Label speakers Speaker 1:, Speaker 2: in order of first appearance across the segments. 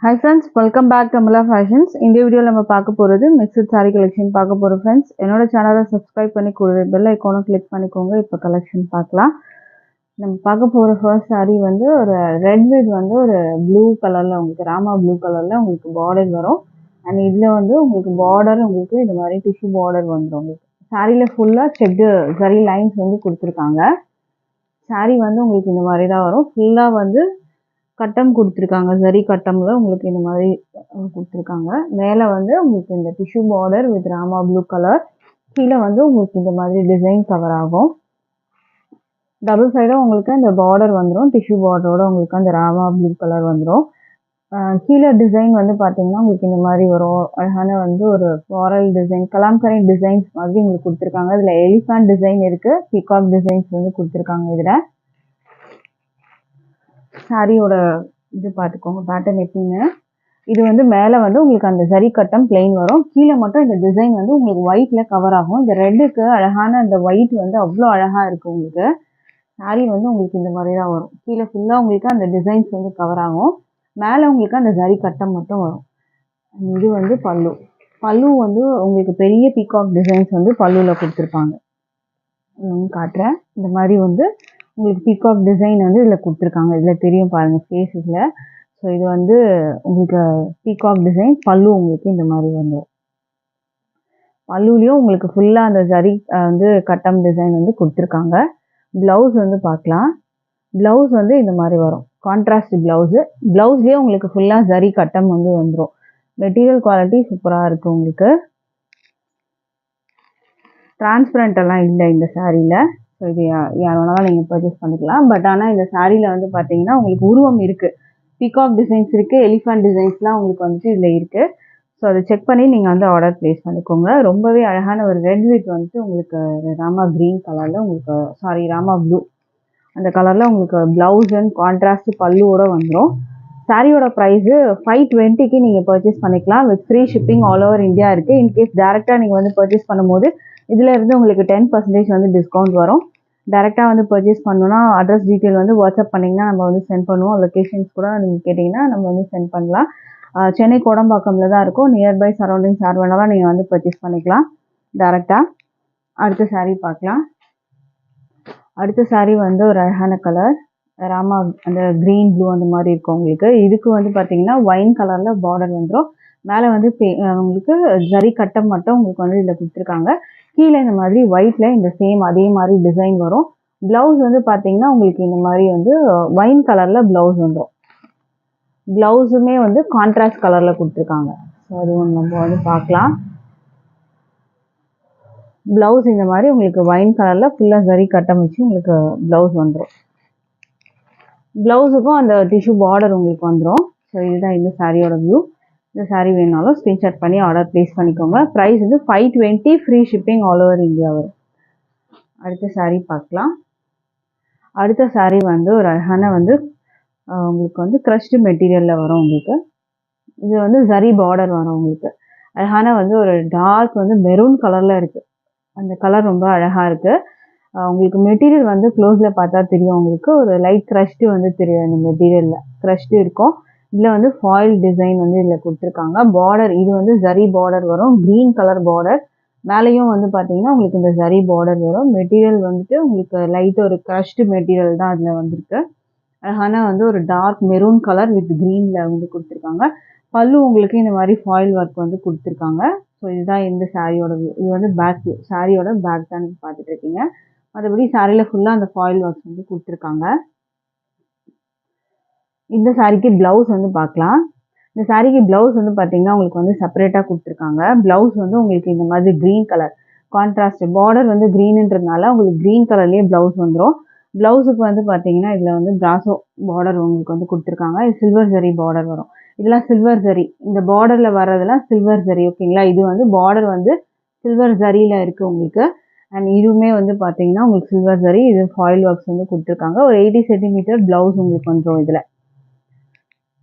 Speaker 1: Hi friends, welcome back to Amala Fashions. இந்த வீடியோல நம்ம பார்க்க போறது மிக்ஸ்ட் saree கலெக்ஷன் பார்க்க போறோம் friends. என்னோட சேனலை சப்ஸ்கிரைப் பண்ணி கூடவே பெல் ஐகானை கிளிக் பண்ணிக்கோங்க. இப்போ கலெக்ஷன் பார்க்கலாம். நம்ம பார்க்க போற ஃபர்ஸ்ட் saree வந்து ஒரு ரெட் வித் வந்து ஒரு ப்ளூ கலர்ல உங்களுக்கு ராமா ப்ளூ கலர்ல உங்களுக்கு பார்டர் வரும். அண்ட் இதுல வந்து உங்களுக்கு பார்டர் உங்களுக்கு இந்த மாதிரி டிஷ்யூ பார்டர் வந்துரும் உங்களுக்கு. சாரில ஃபுல்லா செக்டு ஜரி லைன்ஸ் வந்து கொடுத்துருக்காங்க. saree வந்து உங்களுக்கு இந்த மாதிரி தான் வரும். ஃபுல்லா வந்து கட்டம் கொடுத்துருக்காங்க. ஜரி கட்டம்ல உங்களுக்கு இந்த மாதிரி கொடுத்துருக்காங்க. மேலே வந்து உங்களுக்கு இந்த tissue border with Rama blue colour, கீழே வந்து உங்களுக்கு இந்த மாதிரி டிசைன் கவர் ஆகும். டபுள் சைடும் உங்களுக்கு அந்த பார்டர் வந்துடும். டிஷ்யூ பார்டரோட உங்களுக்கு அந்த ராமா ப்ளூ கலர் வந்துடும். கீழே டிசைன் வந்து பார்த்தீங்கன்னா உங்களுக்கு இந்த மாதிரி வரும். அழகான வந்து ஒரு ஃப்ளாரல் டிசைன், கலாம்கரி டிசைன்ஸ் மாதிரி உங்களுக்கு கொடுத்துருக்காங்க. இதில் எலிஃபண்ட் டிசைன் இருக்குது, பீகாக் டிசைன்ஸ் வந்து கொடுத்துருக்காங்க. இதில் சாரியோட இது பார்த்துக்கோங்க, பேட்டர்ன் எப்படின்னு. இது வந்து மேலே வந்து உங்களுக்கு அந்த ஜரி கட்டம் பிளெயின் வரும். கீழே மட்டும் இந்த டிசைன் வந்து உங்களுக்கு ஒயிட்ல கவர் ஆகும். இந்த ரெட்டுக்கு அழகான அந்த ஒயிட் வந்து அவ்வளோ அழகா இருக்கு உங்களுக்கு. சாரி வந்து உங்களுக்கு இந்த மாதிரி தான் வரும். கீழே ஃபுல்லாக உங்களுக்கு அந்த டிசைன்ஸ் வந்து கவர் ஆகும். மேலே உங்களுக்கு அந்த ஜரி கட்டம் மட்டும் வரும். இது வந்து பல்லு. பல்லு வந்து உங்களுக்கு பெரிய பீகாக் டிசைன்ஸ் வந்து பல்லுவில் கொடுத்துருப்பாங்க. காட்டுறேன். இந்த மாதிரி வந்து உங்களுக்கு பீகாக் டிசைன் வந்து இதில் கொடுத்துருக்காங்க. இதில் தெரியும் பாருங்கள் ஃபேஸஸில். ஸோ இது வந்து உங்களுக்கு பீகாக் டிசைன். பல்லு உங்களுக்கு இந்த மாதிரி வந்துடும். பல்லுலேயும் உங்களுக்கு ஃபுல்லாக அந்த ஜரி வந்து கட்டம் டிசைன் வந்து கொடுத்துருக்காங்க. ப்ளவுஸ் வந்து பார்க்கலாம். ப்ளவுஸ் வந்து இந்த மாதிரி வரும், கான்ட்ராஸ்ட் ப்ளவுஸு. ப்ளவுஸ்லேயே உங்களுக்கு ஃபுல்லாக ஜரி கட்டம் வந்து வந்துடும். மெட்டீரியல் குவாலிட்டி சூப்பராக இருக்குது உங்களுக்கு. டிரான்ஸ்பரண்ட் எல்லாம் இல்லை இந்த சாரியில். ஸோ இது யார் வேணாலும் நீங்கள் பர்ச்சேஸ் பண்ணிக்கலாம். பட் ஆனால் இந்த சாரியில் வந்து பார்த்தீங்கன்னா உங்களுக்கு உருவம் இருக்குது. பீகாக் டிசைன்ஸ் இருக்குது, எலிஃபண்ட் டிசைன்ஸ்லாம் உங்களுக்கு வந்துட்டு இதில் இருக்குது. ஸோ அதை செக் பண்ணி நீங்கள் வந்து ஆர்டர் ப்ளேஸ் பண்ணிக்கோங்க. ரொம்பவே அழகான ஒரு ரெட் வித் வந்துட்டு உங்களுக்கு ராமா க்ரீன் கலரில் உங்களுக்கு ராமா ப்ளூ அந்த கலரில் உங்களுக்கு ப்ளவுஸ் அண்ட் கான்ட்ராஸ்ட் பல்லுவோட வந்துடும். சாரியோட ப்ரைஸு 520க்கு நீங்கள் பர்ச்சேஸ் பண்ணிக்கலாம். With free shipping all over India இருக்குது. இன்கேஸ் டேரெக்டாக நீங்கள் வந்து பர்ச்சேஸ் பண்ணும்போது இதில் இருந்து உங்களுக்கு 10% வந்து டிஸ்கவுண்ட் வரும். டேரெக்டாக வந்து பர்ச்சேஸ் பண்ணணும்னா அட்ரஸ் டீட்டெயில் வந்து வாட்ஸ்அப் பண்ணிங்கன்னா நம்ம வந்து சென்ட் பண்ணுவோம். லொக்கேஷன்ஸ் கூட நீங்கள் கேட்டிங்கன்னா நம்ம வந்து சென்ட் பண்ணலாம். சென்னை கோடம்பாக்கமில் தான் இருக்கும். நியர்பை சரௌண்டிங்ஸ் யார் வேணாலும் நீங்கள் வந்து பர்ச்சேஸ் பண்ணிக்கலாம் டேரெக்டாக. அடுத்த சாரீ பார்க்கலாம். அடுத்த சாரீ வந்து ஒரு அழகான கலர் ராமா அந்த க்ரீன் ப்ளூ அந்த மாதிரி இருக்கும் உங்களுக்கு. இதுக்கு வந்து பார்த்தீங்கன்னா ஒயின் கலரில் பார்டர் வந்துடும். மேலே வந்து உங்களுக்கு ஜரி கட்டம் மட்டும் உங்களுக்கு வந்து இதில் கொடுத்துருக்காங்க. கீழே இந்த மாதிரி ஒயிட்டில் இந்த சேம் அதே மாதிரி டிசைன் வரும். ப்ளவுஸ் வந்து பார்த்தீங்கன்னா உங்களுக்கு இந்த மாதிரி வந்து ஒயின் கலரில் ப்ளவுஸ் வந்துடும். ப்ளவுஸுமே வந்து கான்ட்ராஸ்ட் கலரில் கொடுத்துருக்காங்க. ஸோ அது ஒன்று நம்ம வந்து பார்க்கலாம். ப்ளவுஸ் இந்த மாதிரி உங்களுக்கு ஒயின் கலரில் ஃபுல்லாக ஜரி கட்டம் வச்சு உங்களுக்கு ப்ளவுஸ் வந்துடும். ப்ளவுஸுக்கும் அந்த டிஷ்யூ பார்டர் உங்களுக்கு வந்துடும். ஸோ இதுதான் இந்த சாரியோட வியூ. இந்த சாரீ வேணாலும் ஸ்க்ரீன்ஷாட் பண்ணி ஆர்டர் ப்ளேஸ் பண்ணிக்கோங்க. ப்ரைஸ் வந்து 520, free shipping all over India வரும். அடுத்த சாரீ பார்க்கலாம். அடுத்த சாரீ வந்து ஒரு அழகான வந்து உங்களுக்கு வந்து க்ரஷ்டு மெட்டீரியலில் வரும் உங்களுக்கு. இது வந்து ஜரி பார்டர் வரும் உங்களுக்கு. அழகான வந்து ஒரு டார்க் வந்து மெரூன் கலரில் இருக்குது. அந்த கலர் ரொம்ப அழகாக இருக்குது. உங்களுக்கு மெட்டீரியல் வந்து க்ளோஸில் பார்த்தா தெரியும் உங்களுக்கு. ஒரு லைட் க்ரஷ்டு வந்து தெரியும். இந்த மெட்டீரியலில் க்ரஷ்டு இருக்கும். இதில் வந்து ஃபாயில் டிசைன் வந்து இதில் கொடுத்துருக்காங்க. பார்டர் இது வந்து ஜரி பார்டர் வரும், க்ரீன் கலர் பார்டர். மேலேயும் வந்து பார்த்தீங்கன்னா உங்களுக்கு இந்த ஜரி பார்டர் வரும். மெட்டீரியல் வந்துட்டு உங்களுக்கு லைட் ஒரு க்ரஷ்டு மெட்டீரியல் தான் அதில் வந்துருக்கு. அழகான வந்து ஒரு டார்க் மெரூன் கலர் வித் க்ரீனில் வந்து கொடுத்துருக்காங்க. பல்லு உங்களுக்கு இந்த மாதிரி ஃபாயில் ஒர்க் வந்து கொடுத்துருக்காங்க. ஸோ இதுதான் இந்த சாரியோட வியூ. இது வந்து பேக் வியூ. சாரியோட பேக் தான் நீங்கள் பார்த்துட்டு இருக்கீங்க. மற்றபடி சாரியில் ஃபுல்லாக அந்த ஃபாயில் ஒர்க்ஸ் வந்து கொடுத்துருக்காங்க. இந்த சாரிக்கு ப்ளவுஸ் வந்து பார்க்கலாம். இந்த சாரிக்கு ப்ளவுஸ் வந்து பார்த்தீங்கன்னா உங்களுக்கு வந்து செப்பரேட்டாக கொடுத்துருக்காங்க. ப்ளவுஸ் வந்து உங்களுக்கு இந்த மாதிரி க்ரீன் கலர் கான்ட்ராஸ்ட் பார்டர் வந்து க்ரீனுன்றதுனால உங்களுக்கு க்ரீன் கலர்லேயே ப்ளவுஸ் வந்துடும். ப்ளவுஸுக்கு வந்து பார்த்தீங்கன்னா இதில் வந்து பிராசோ பார்டர் உங்களுக்கு வந்து கொடுத்துருக்காங்க. இது சில்வர் ஜரி பார்டர் வரும். இதெல்லாம் சில்வர் ஜரி. இந்த பார்டரில் வர்றதெல்லாம் சில்வர் ஜரி. ஓகேங்களா. இது வந்து பார்டர் வந்து சில்வர் ஜரியில் இருக்குது உங்களுக்கு. அண்ட் இதுவுமே வந்து பார்த்தீங்கன்னா உங்களுக்கு சில்வர் ஜரி. இது ஃபாயில் ஒர்க்ஸ் வந்து கொடுத்துருக்காங்க. ஒரு 80 சென்டிமீட்டர் ப்ளவுஸ் உங்களுக்கு வந்துடும் இதில்.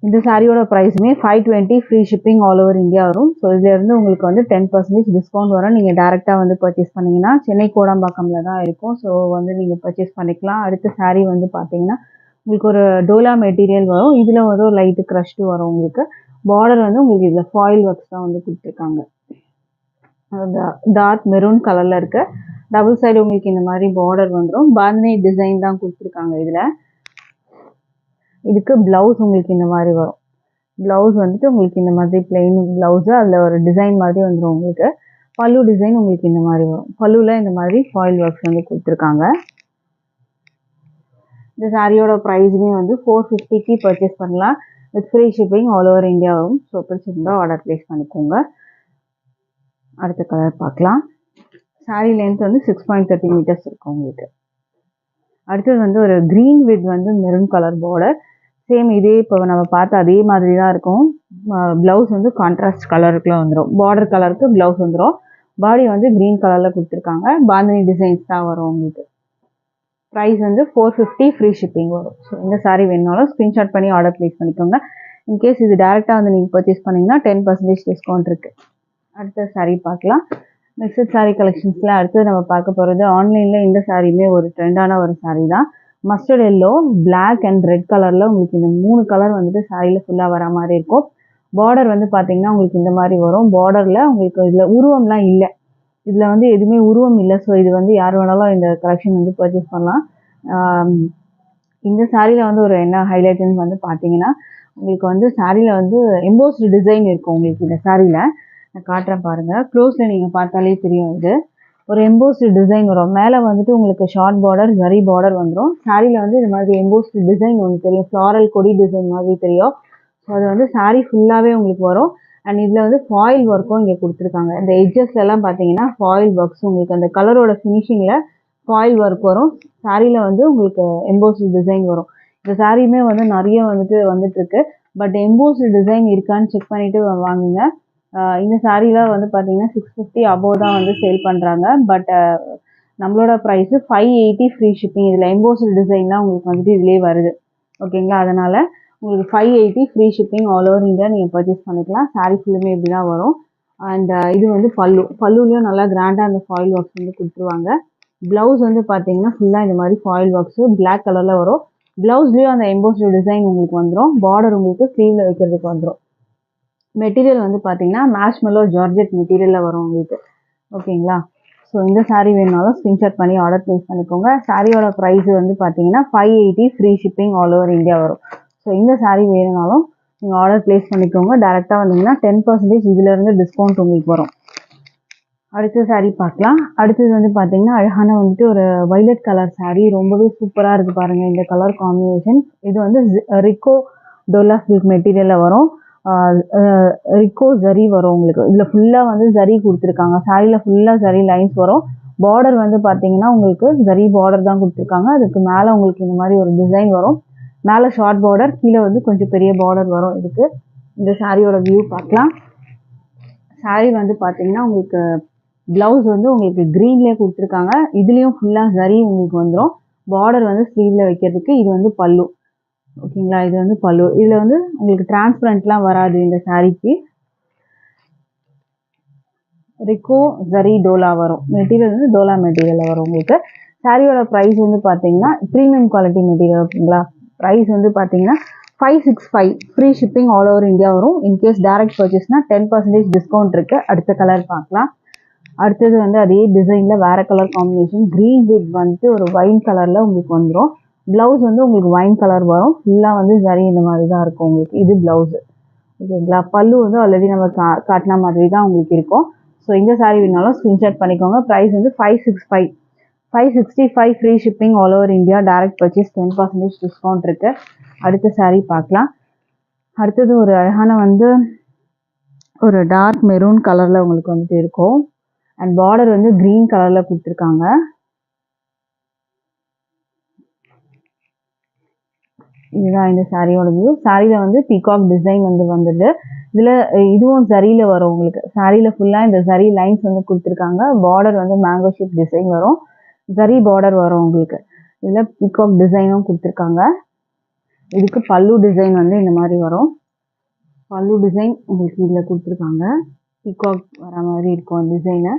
Speaker 1: இந்த சாரியோட ப்ரைஸுமே 520, free shipping all over India வரும். ஸோ இதுலேருந்து உங்களுக்கு வந்து 10% டிஸ்கவுண்ட் வரும். நீங்கள் டேரெக்டாக வந்து பர்ச்சேஸ் பண்ணிங்கன்னா சென்னை கோடம்பாக்கமில் தான் இருக்கும். ஸோ வந்து நீங்கள் பர்ச்சேஸ் பண்ணிக்கலாம். அடுத்த சாரீ வந்து பார்த்தீங்கன்னா உங்களுக்கு ஒரு டோலா மெட்டீரியல் வரும். இதில் வந்து ஒரு லைட்டு க்ரஷ்டு வரும் உங்களுக்கு. பார்டர் வந்து உங்களுக்கு இதில் ஃபாயில் ஒர்க்ஸ் தான் வந்து கொடுத்துருக்காங்க. டார்க் மெரூன் கலரில் இருக்க டபுள் சைடு உங்களுக்கு இந்த மாதிரி பார்டர் வந்துடும். பாந்தினி டிசைன் தான் கொடுத்துருக்காங்க இதில். இதுக்கு ப்ளவுஸ் உங்களுக்கு இந்த மாதிரி வரும். ப்ளவுஸ் வந்துட்டு உங்களுக்கு இந்த மாதிரி பிளெயின் ப்ளவுஸு, அதில் ஒரு டிசைன் மாதிரி வந்துடும் உங்களுக்கு. பல்லு டிசைன் உங்களுக்கு இந்த மாதிரி வரும். பல்லுவில் இந்த மாதிரி ஃபாயில் ஒர்க்ஸ் வந்து கொடுத்துருக்காங்க. இந்த சாரியோட ப்ரைஸுமே வந்து 450க்கு பர்ச்சேஸ் பண்ணலாம். With free shipping all over India வரும். ஸோ பிடிச்சிருந்தா ஆர்டர் ப்ளேஸ் பண்ணிக்கோங்க. அடுத்த கலர் பார்க்கலாம். சாரி லென்த் வந்து 6.30 மீட்டர்ஸ் இருக்கும் உங்களுக்கு. அடுத்தது வந்து ஒரு க்ரீன் வித் வந்து மெரூன் கலர் பார்டர். சேம் இதே இப்போ நம்ம பார்த்த அதே மாதிரி தான் இருக்கும். ப்ளவுஸ் வந்து கான்ட்ராஸ்ட் கலருக்குள்ள வந்துடும். பார்டர் கலருக்கு ப்ளவுஸ் வந்துடும். பாடி வந்து க்ரீன் கலரில் கொடுத்துருக்காங்க. பாந்தினி டிசைன்ஸ் தான் வரும் உங்களுக்கு. ப்ரைஸ் வந்து 450 ஃப்ரீ ஷிப்பிங் வரும். ஸோ இந்த சாரீ வேணுனாலும் ஸ்க்ரீன்ஷாட் பண்ணி ஆர்டர் ப்ளேஸ் பண்ணிக்கோங்க. இன்கேஸ் இது டேரெக்டாக வந்து நீங்கள் பர்ச்சேஸ் பண்ணிங்கன்னா 10% டிஸ்கவுண்ட் இருக்குது. அடுத்த சாரீ பார்க்கலாம். மிக்சட் சாரீ கலெக்ஷன்ஸில் அடுத்தது நம்ம பார்க்க போகிறது ஆன்லைனில் இந்த சாரியுமே ஒரு ட்ரெண்டான ஒரு சாரீ தான். Mustard yellow, black and red கலரில் உங்களுக்கு இந்த 3 கலர் வந்துட்டு சாரியில் ஃபுல்லாக வர மாதிரி இருக்கும். பார்டர் வந்து பார்த்தீங்கன்னா உங்களுக்கு இந்த மாதிரி வரும். பார்டரில் உங்களுக்கு இதில் உருவம்லாம் இல்லை. இதில் வந்து எதுவுமே உருவம் இல்லை. ஸோ இது வந்து யார் வேணாலும் இந்த கலெக்ஷன் வந்து பர்ச்சேஸ் பண்ணலாம். இந்த சாரியில் வந்து ஒரு என்ன ஹைலைட்னு வந்து பார்த்தீங்கன்னா உங்களுக்கு வந்து சாரியில் வந்து எம்போஸ்டு டிசைன் இருக்கும் உங்களுக்கு. இந்த சாரியில் நான் காட்டுறேன் பாருங்கள். க்ளோஸில் நீங்கள் பார்த்தாலே தெரியும். இது ஒரு எம்போஸ்டு டிசைன் வரும். மேலே வந்துட்டு உங்களுக்கு ஷார்ட் பார்டர், ஜரி பார்டர் வந்துடும். சாரியில் வந்து இந்த மாதிரி எம்போஸ்டு டிசைன் ஒன்று தெரியும். ஃப்ளாரல் கொடி டிசைன் மாதிரி தெரியும். ஸோ அது வந்து சாரி ஃபுல்லாகவே உங்களுக்கு வரும். அண்ட் இதில் வந்து ஃபாயில் ஒர்க்கும் இங்கே கொடுத்துருக்காங்க. இந்த எட்ஜஸ்லாம் பார்த்தீங்கன்னா ஃபாயில் ஒர்க்ஸ் உங்களுக்கு அந்த கலரோட ஃபினிஷிங்கில் ஃபாயில் ஒர்க் வரும். சாரியில் வந்து உங்களுக்கு எம்போஸ்டு டிசைன் வரும். இந்த சாரியுமே வந்து நிறைய வந்துட்டுருக்கு. பட் எம்போஸ்டு டிசைன் இருக்கான்னு செக் பண்ணிவிட்டு வாங்குங்க. இந்த சாரியில் வந்து பார்த்தீங்கன்னா 650 அபோவ் தான் வந்து சேல் பண்ணுறாங்க. பட் நம்மளோட ப்ரைஸு 580 ஃப்ரீ ஷிப்பிங். இதில் எம்போஸ்டு டிசைன்லாம் உங்களுக்கு வந்துட்டு இதிலே வருது. ஓகேங்களா? அதனால் உங்களுக்கு 580 free shipping all over India நீங்கள் பர்ச்சேஸ் பண்ணிக்கலாம். சாரீ ஃபுல்லுமே இப்படி தான் வரும். அண்ட் இது வந்து பல்லுலேயும் நல்லா கிராண்டாக அந்த ஃபாயில் ஒர்க்ஸ் வந்து கொடுத்துருவாங்க. ப்ளவுஸ் வந்து பார்த்தீங்கன்னா ஃபுல்லாக இந்த மாதிரி ஃபாயில் ஒர்க்ஸு பிளாக் கலரில் வரும். ப்ளவுஸ்லேயும் அந்த எம்போஸ்டு டிசைன் உங்களுக்கு வந்துடும். பார்டர் உங்களுக்கு ஸ்லீவில் வைக்கிறதுக்கு வந்துடும். மெட்டீரியல் வந்து பார்த்தீங்கன்னா மேஷ்மெல்லோ ஜார்ஜெட் மெட்டீரியலில் வரும் உங்களுக்கு. ஓகேங்களா? ஸோ இந்த சாரீ வேணுனாலும் ஸ்க்ரீன்ஷாட் பண்ணி ஆர்டர் ப்ளேஸ் பண்ணிக்கோங்க. சாரியோட ப்ரைஸ் வந்து பார்த்தீங்கன்னா 580 free shipping all over India வரும். ஸோ இந்த சாரீ வேணுனாலும் நீங்கள் ஆர்டர் ப்ளேஸ் பண்ணிக்கோங்க. டேரெக்டாக வந்தீங்கன்னா 10% இதிலேருந்து டிஸ்கவுண்ட் உங்களுக்கு வரும். அடுத்த சாரீ பார்க்கலாம். அடுத்தது வந்து பார்த்தீங்கன்னா அழகான வந்துட்டு ஒரு வைலட் கலர் சாரீ. ரொம்பவே சூப்பராக இருக்குது பாருங்கள் இந்த கலர் காம்பினேஷன். இது வந்து ரிக்கோ டோலா சில்க் மெட்டீரியலில் வரும். ரிக்கோ ஜரி வரும் உங்களுக்கு. இதில் ஃபுல்லாக வந்து ஜரி கொடுத்துருக்காங்க. சாரியில் ஃபுல்லாக ஜரி லைன்ஸ் வரும். பார்டர் வந்து பார்த்தீங்கன்னா உங்களுக்கு ஜரி பார்டர் தான் கொடுத்துருக்காங்க. அதுக்கு மேலே உங்களுக்கு இந்த மாதிரி ஒரு டிசைன் வரும். மேலே ஷார்ட் பார்டர், கீழே வந்து கொஞ்சம் பெரிய பார்டர் வரும். இதுக்கு இந்த சாரியோட வியூ பார்க்கலாம். சாரீ வந்து பார்த்தீங்கன்னா உங்களுக்கு ப்ளவுஸ் வந்து உங்களுக்கு க்ரீன்லேயே கொடுத்துருக்காங்க. இதுலேயும் ஃபுல்லாக ஜரி உங்களுக்கு வந்துடும். பார்டர் வந்து ஸ்லீவில் வைக்கிறதுக்கு. இது வந்து பல்லு. ஓகேங்களா? இது வந்து பல்லு. இதில் வந்து உங்களுக்கு டிரான்ஸ்பரண்ட்லாம் வராது இந்த சாரீக்கு. ரிக்கோ ஜரி டோலா வரும். மெட்டீரியல் வந்து டோலா மெட்டீரியலில் வரும் உங்களுக்கு. சாரியோட ப்ரைஸ் வந்து பார்த்தீங்கன்னா ப்ரீமியம் குவாலிட்டி மெட்டீரியல். ஓகேங்களா? ப்ரைஸ் வந்து பார்த்தீங்கன்னா 565 free shipping all over India வரும். இன்கேஸ் டேரக்ட் பர்ச்சேஸ்னால் 10% டிஸ்கவுண்ட் இருக்குது. அடுத்த கலர் பார்க்கலாம். அடுத்தது வந்து அதே டிசைனில் வேறு கலர் காம்பினேஷன். க்ரீன் வித் வந்துட்டு ஒரு ஒயின் கலரில் உங்களுக்கு வந்துடும். ப்ளவுஸ் வந்து உங்களுக்கு ஒயின் கலர் வரும். ஃபுல்லாக வந்து ஜரி இந்த மாதிரி தான் இருக்கும் உங்களுக்கு. இது ப்ளவுஸு. ஓகேங்களா? பல்லு வந்து ஆல்ரெடி நம்ம காட்டின மாதிரி தான் உங்களுக்கு இருக்கும். ஸோ இந்த சாரீ வேணாலும் ஸ்க்ரீன்ஷாட் பண்ணிக்கோங்க. ப்ரைஸ் வந்து 565 free shipping all over India. Direct purchase 10% discount இருக்குது. அடுத்த சாரீ பார்க்கலாம். அடுத்தது ஒரு அழகான வந்து ஒரு டார்க் மெரூன் கலரில் உங்களுக்கு வந்துட்டு இருக்கும். அண்ட் பார்டர் வந்து க்ரீன் கலரில் கொடுத்துருக்காங்க. இதுதான் இந்த சாரியோட வியூ. சாரியில் வந்து பீகாக் டிசைன் வந்து வந்துடுது. இதில் இதுவும் ஜரியில் வரும் உங்களுக்கு. சாரியில் ஃபுல்லாக இந்த ஜரி லைன்ஸ் வந்து கொடுத்துருக்காங்க. பார்டர் வந்து மேங்கோ ஷேப் டிசைன் வரும். ஜரி பார்டர் வரும் உங்களுக்கு. இதில் பீகாக் டிசைனும் கொடுத்துருக்காங்க. இதுக்கு பல்லு டிசைன் வந்து இந்த மாதிரி வரும். பல்லு டிசைன் உங்களுக்கு இதில் கொடுத்துருக்காங்க. பீகாக் வர மாதிரி இருக்கும் டிசைனு.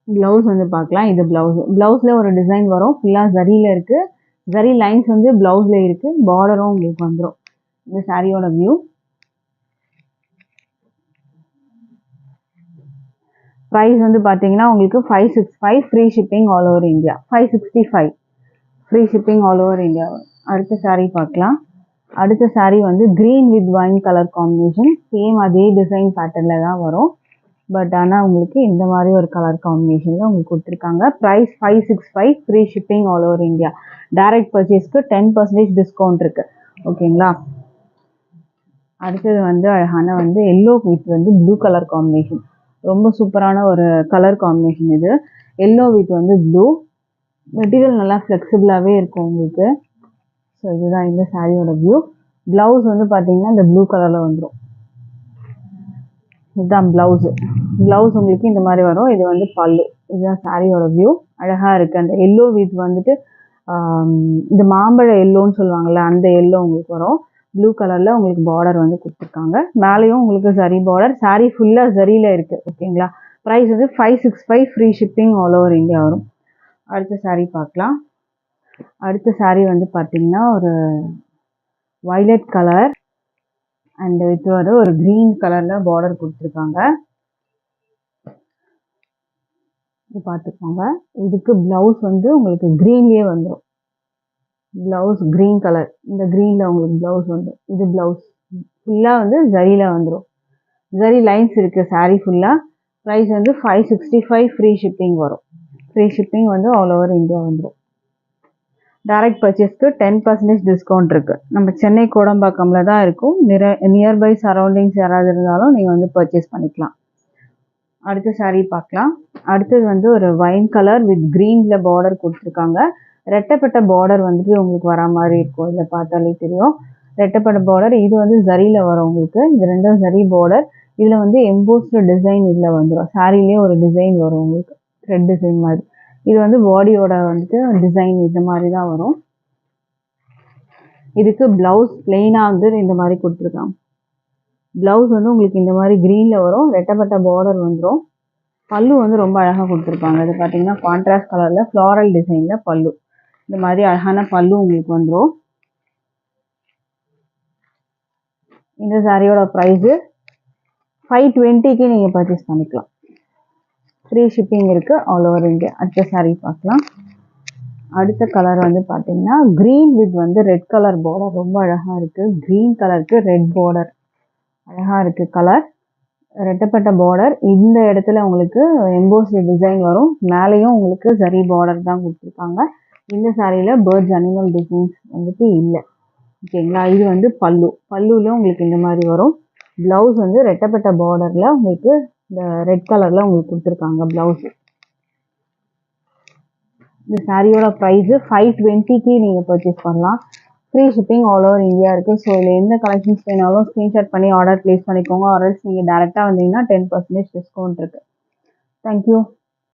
Speaker 1: ப்ளவுஸ் வந்து பார்க்கலாம். இது ப்ளவுஸு. ப்ளவுஸில் ஒரு டிசைன் வரும். ஃபுல்லாக ஜரியில் இருக்குது. ஜரி லைன்ஸ் வந்து ப்ளவுஸில் இருக்குது, பார்டரும் உங்களுக்கு வந்துடும். இந்த சாரியோட வியூ. ப்ரைஸ் வந்து பார்த்தீங்கன்னா உங்களுக்கு 565 free shipping all over India. 565 free shipping all over India. அடுத்த சாரீ பார்க்கலாம். அடுத்த சாரீ வந்து green with wine colour combination. Same அதே டிசைன் பேட்டர்னில் தான் வரும். பட் ஆனால் உங்களுக்கு இந்த மாதிரி ஒரு கலர் காம்பினேஷனில் உங்களுக்கு கொடுத்துருக்காங்க. Price 565 free shipping all over India. Direct பர்ச்சேஸ்க்கு 10% டிஸ்கவுண்ட் இருக்குது. ஓகேங்களா. அடுத்தது வந்து அழகான வந்து எல்லோ வித் வந்து ப்ளூ கலர் காம்பினேஷன். ரொம்ப சூப்பரான ஒரு கலர் காம்பினேஷன் இது. எல்லோ வித் வந்து ப்ளூ. மெட்டீரியல் நல்லா ஃப்ளெக்சிபிளாகவே இருக்கும் உங்களுக்கு. ஸோ இதுதான் இந்த சாரியோட வியூ. ப்ளவுஸ் வந்து பார்த்தீங்கன்னா இந்த ப்ளூ கலரில் வந்துடும். இதுதான் ப்ளவுஸு. ப்ளவுஸ் உங்களுக்கு இந்த மாதிரி வரும். இது வந்து பல்லு. இதுதான் சாரியோட வியூ. அழகாக இருக்குது. அந்த எல்லோ வித் வந்துட்டு இந்த மாம்பழ எல்லோன்னு சொல்லுவாங்கள்ல, அந்த எல்லோ உங்களுக்கு வரும். ப்ளூ கலரில் உங்களுக்கு பார்டர் வந்து கொடுத்துருக்காங்க. மேலேயும் உங்களுக்கு ஜரி பார்டர். சாரீ ஃபுல்லாக ஜரியில் இருக்குது. ஓகேங்களா. ப்ரைஸ் வந்து 565 free shipping all over India வரும். அடுத்த சாரீ பார்க்கலாம். அடுத்த சாரீ வந்து பார்த்தீங்கன்னா ஒரு வயலட் கலர் அண்ட் இது வந்து ஒரு க்ரீன் கலரில் பார்டர் கொடுத்துருக்காங்க. இது பார்த்துக்கோங்க. இதுக்கு ப்ளவுஸ் வந்து உங்களுக்கு க்ரீன்லேயே வந்துடும். Blouse green colour. இந்த க்ரீனில் உங்களுக்கு ப்ளவுஸ் வந்துடும். இது ப்ளவுஸ் ஃபுல்லாக வந்து ஜரியில் வந்துடும். ஜரி லைன்ஸ் இருக்குது சாரீ ஃபுல்லாக. ப்ரைஸ் வந்து 565 ஃப்ரீ ஷிப்பிங் வரும். ஃப்ரீ ஷிப்பிங் வந்து ஆல் ஓவர் இந்தியா வந்துடும். டைரக்ட் பர்ச்சேஸ்க்கு 10% டிஸ்கவுண்ட் இருக்குது. நம்ம சென்னை கோடம்பாக்கமில் தான் இருக்கும். நியர்பை சரௌண்டிங்ஸ் யாராவது இருந்தாலும் நீங்கள் வந்து பர்ச்சேஸ் பண்ணிக்கலாம். அடுத்த சாரீ பார்க்கலாம். அடுத்தது வந்து ஒரு வைன் கலர் வித் க்ரீனில் பார்டர் கொடுத்துருக்காங்க. ரெட்டைப்பட்ட பார்டர் வந்துட்டு உங்களுக்கு வர மாதிரி இருக்கும். இதில் பார்த்தாலே தெரியும் ரெட்டைப்பட்ட பார்டர். இது வந்து ஜரியில் வரும் உங்களுக்கு. இது ரெண்டும் ஜரி பார்டர். இதில் வந்து எம்போஸ்டு டிசைன் இதில் வந்துடும். சாரிலே ஒரு டிசைன் வரும் உங்களுக்கு, த்ரெட் டிசைன் மாதிரி. இது வந்து பாடியோட வந்துட்டு டிசைன் இந்த மாதிரி தான் வரும். இதுக்கு ப்ளவுஸ் பிளெயினாக வந்து இந்த மாதிரி கொடுத்துருக்காங்க. ப்ளவுஸ் வந்து உங்களுக்கு இந்த மாதிரி க்ரீனில் வரும். ரெட்டைப்பட்ட பார்டர் வந்துடும். பல்லு வந்து ரொம்ப அழகாக கொடுத்துருப்பாங்க. இது பார்த்தீங்கன்னா கான்ட்ராஸ்ட் கலரில் ஃப்ளாரல் டிசைனில் பல்லு. இந்த மாதிரி அழகான பல்லு உங்களுக்கு வந்துடும். இந்த சாரியோட ப்ரைஸு 520க்கு நீங்கள் பர்ச்சேஸ் பண்ணிக்கலாம். ஃப்ரீ ஷிப்பிங் இருக்குது ஆல் ஓவர் இந்தியா. அடுத்த சாரீ பார்க்கலாம். அடுத்த கலர் வந்து பார்த்தீங்கன்னா க்ரீன் வித் வந்து ரெட் கலர் பார்டர். ரொம்ப அழகாக இருக்குது. க்ரீன் கலருக்கு ரெட் பார்டர் அழகாக இருக்குது கலர். ரெட்டைப்பட்ட பார்டர். இந்த இடத்துல உங்களுக்கு எம்போஸ்டு டிசைன் வரும். மேலேயும் உங்களுக்கு ஜரி பார்டர் தான் கொடுத்துருக்காங்க. இந்த சாரியில் பேர்ட்ஸ் அனிமல் டிசைன்ஸ் வந்துட்டு இல்லை. ஓகேங்களா. இது வந்து பல்லு. பல்லுவில் உங்களுக்கு இந்த மாதிரி வரும். ப்ளவுஸ் வந்து ரெட்டைப்பட்ட பார்டரில் உங்களுக்கு இந்த ரெட் கலரில் உங்களுக்கு கொடுத்துருக்காங்க ப்ளவுஸு. இந்த சாரியோட ப்ரைஸு 520க்கு நீங்கள் பர்ச்சேஸ் பண்ணலாம். Free shipping all over India இருக்குது. ஸோ இதில் எந்த கலெக்ஷன்ஸ் வேணாலும் ஸ்க்ரீன்ஷாட் பண்ணி ஆர்டர் ப்ளேஸ் பண்ணிக்கோங்க. ஆர்டர்ஸ் நீங்கள் டேரெக்டாக வந்தீங்கன்னா 10% டிஸ்கவுண்ட் இருக்குது. தேங்க்யூ.